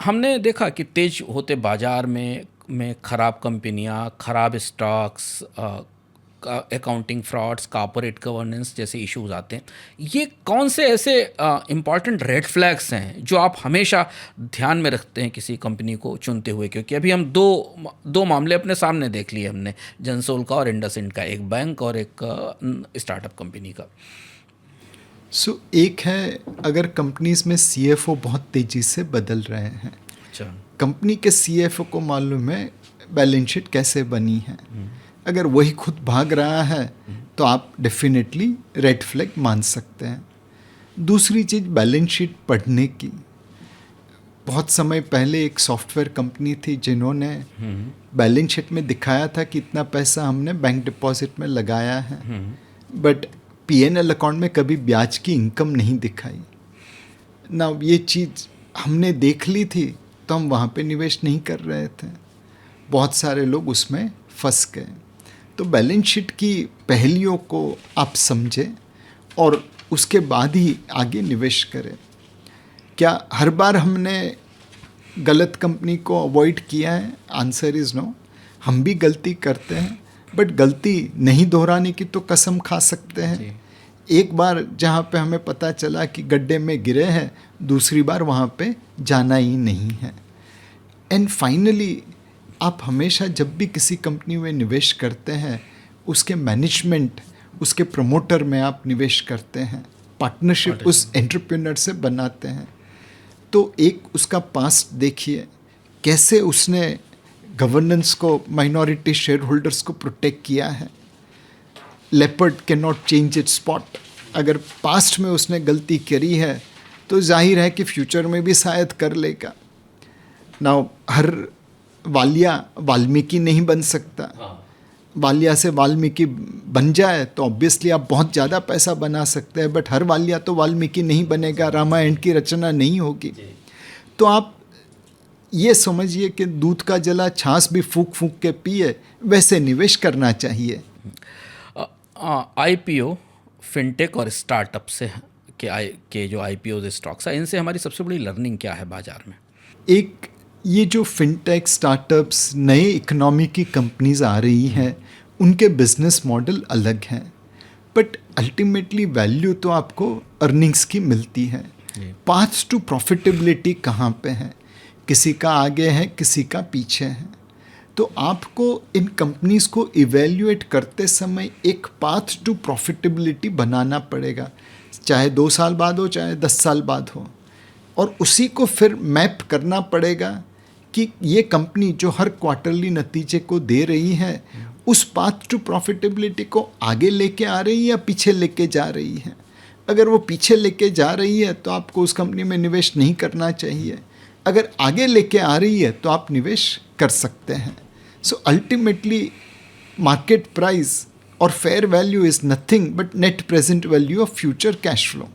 हमने देखा कि तेज होते बाजार में खराब कंपनियां, खराब stocks, accounting frauds, corporate governance जैसे इश्यूज आते हैं। ये कौन से ऐसे इम्पॉर्टेंट रेड फ्लैग्स हैं जो आप हमेशा ध्यान में रखते हैं किसी कंपनी को चुनते हुए? क्योंकि अभी हम दो मामले अपने सामने देख लिए हमने, जनसोल का और इंडसइंड का, एक बैंक और एक स्टार्टअप कंपनी का। एक है, अगर कंपनीज में सीएफओ बहुत तेजी से बदल रहे हैं। अच्छा। कंपनी के सीएफओ को मालूम है बैलेंस शीट कैसे बनी है। अगर वही खुद भाग रहा है तो आप डेफिनेटली रेड फ्लैग मान सकते हैं। दूसरी चीज़ बैलेंस शीट पढ़ने की। बहुत समय पहले एक सॉफ्टवेयर कंपनी थी जिन्होंने बैलेंस शीट में दिखाया था कि इतना पैसा हमने बैंक डिपॉजिट में लगाया है, बट पीएनएल अकाउंट में कभी ब्याज की इनकम नहीं दिखाई ना। ये चीज़ हमने देख ली थी तो हम वहाँ पे निवेश नहीं कर रहे थे। बहुत सारे लोग उसमें फंस गए। तो बैलेंस शीट की पहलियों को आप समझें और उसके बाद ही आगे निवेश करें। क्या हर बार हमने गलत कंपनी को अवॉइड किया है? Answer is no. हम भी गलती करते हैं, बट गलती नहीं दोहराने की तो कसम खा सकते हैं। एक बार जहाँ पे हमें पता चला कि गड्ढे में गिरे हैं, दूसरी बार वहाँ पे जाना ही नहीं है। एंड फाइनली आप हमेशा जब भी किसी कंपनी में निवेश करते हैं, उसके मैनेजमेंट, उसके प्रमोटर में आप निवेश करते हैं, पार्टनरशिप उस एंटरप्रेन्योर से बनाते हैं। तो एक उसका पास्ट देखिए, कैसे उसने गवर्नेंस को, माइनॉरिटी शेयर होल्डर्स को प्रोटेक्ट किया है। Leopard can not change it's spot. अगर पास्ट में उसने गलती करी है तो जाहिर है कि फ्यूचर में भी शायद कर लेगा। नाउ हर वालिया वाल्मीकि नहीं बन सकता। वालिया से वाल्मीकि बन जाए तो ऑब्वियसली आप बहुत ज़्यादा पैसा बना सकते हैं, बट हर वालिया तो वाल्मीकि नहीं बनेगा, रामायण की रचना नहीं होगी। तो आप ये समझिए कि दूध का जला छाछ भी फूंक फूंक के पिए, वैसे निवेश करना चाहिए। आईपीओ, फिनटेक और स्टार्टअप से के जो आईपीओ स्टॉक्स हैं, इनसे हमारी सबसे बड़ी लर्निंग क्या है बाजार में? एक, ये जो फिनटेक स्टार्टअप्स, नए इकोनॉमी की कंपनीज आ रही हैं, उनके बिजनेस मॉडल अलग हैं, बट अल्टीमेटली वैल्यू तो आपको अर्निंग्स की मिलती है। पाथ टू प्रॉफिटेबिलिटी कहाँ पे है? किसी का आगे है, किसी का पीछे है। तो आपको इन कंपनीज को इवेल्युएट करते समय एक पाथ टू प्रॉफिटेबिलिटी बनाना पड़ेगा, चाहे 2 साल बाद हो, चाहे 10 साल बाद हो। और उसी को फिर मैप करना पड़ेगा कि ये कंपनी जो हर क्वार्टरली नतीजे को दे रही है, उस पाथ टू प्रॉफिटेबिलिटी को आगे लेके आ रही है या पीछे लेके जा रही है। अगर वो पीछे लेके जा रही है तो आपको उस कंपनी में निवेश नहीं करना चाहिए। अगर आगे लेके आ रही है तो आप निवेश कर सकते हैं। सो अल्टीमेटली मार्केट प्राइस और fair value is nothing but net present value of future cash flow.